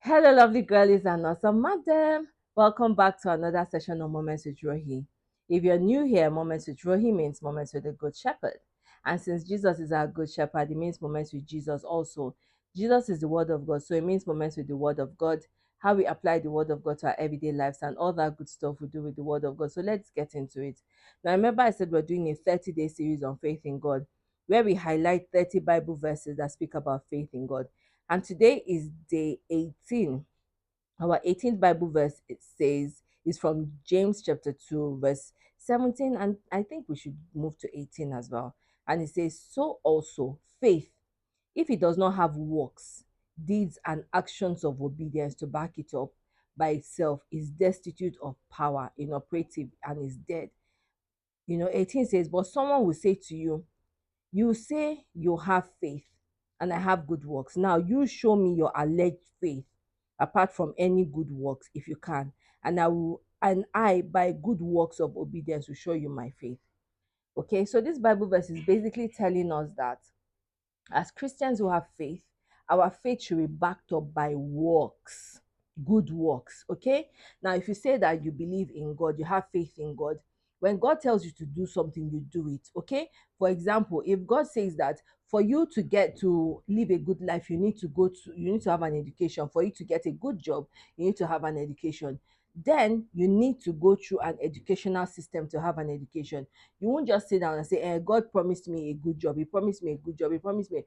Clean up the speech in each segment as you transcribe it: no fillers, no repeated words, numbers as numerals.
Hello, lovely girlies and awesome madam. Welcome back to another session of Moments with Rohi. If you're new here, Moments with Rohi means Moments with the Good Shepherd. And since Jesus is our Good Shepherd, it means Moments with Jesus also. Jesus is the Word of God, so it means Moments with the Word of God, how we apply the Word of God to our everyday lives, and all that good stuff we do with the Word of God. So let's get into it. Now, remember, I said we're doing a 30-day series on faith in God, where we highlight 30 Bible verses that speak about faith in God. And today is day 18. Our 18th Bible verse it says is from James chapter 2, verse 17. And I think we should move to 18 as well. And it says, so also faith, if it does not have works, deeds, and actions of obedience to back it up by itself, is destitute of power, inoperative, and is dead. 18 says, but someone will say to you, you say you have faith, and I have good works. Now you show me your alleged faith apart from any good works, if you can, and I by good works of obedience will show you my faith. Okay, so this Bible verse is basically telling us that as Christians who have faith, our faith should be backed up by works, good works. Okay. Now, if you say that you believe in God, you have faith in God, when God tells you to do something, you do it. Okay. For example, if God says that for you to get to live a good life, you need to have an education. For you to get a good job, you need to have an education. Then you need to go through an educational system to have an education. You won't just sit down and say, God promised me a good job. He promised me a good job. He promised me.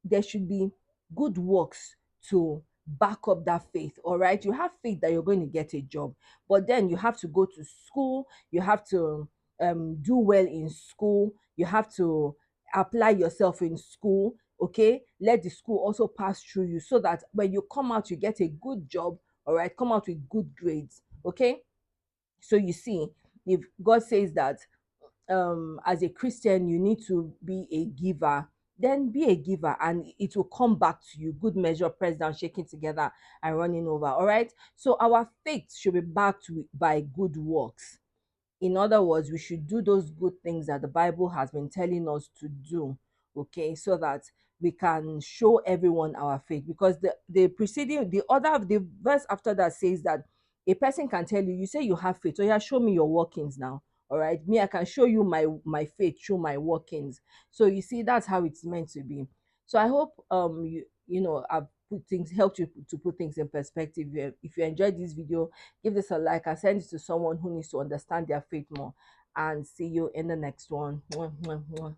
There should be good works to back up that faith. All right. You have faith that you're going to get a job, but then you have to go to school. You have to do well in school. You have to apply yourself in school. Okay. Let the school also pass through you so that when you come out, you get a good job. All right. Come out with good grades. Okay. So you see, if God says that as a Christian you need to be a giver, then be a giver and it will come back to you. Good measure, pressed down, shaking together, and running over. All right. So our faith should be backed by good works. In other words, we should do those good things that the Bible has been telling us to do, okay, so that we can show everyone our faith. Because the verse after that says that a person can tell you, you say you have faith, so yeah, show me your workings now. All right, me, I can show you my faith through my workings. So you see, that's how it's meant to be. So I hope I've put things helped you to put things in perspective. If you enjoyed this video, give this a like and send it to someone who needs to understand their faith more. And see you in the next one. Mwah, mwah, mwah.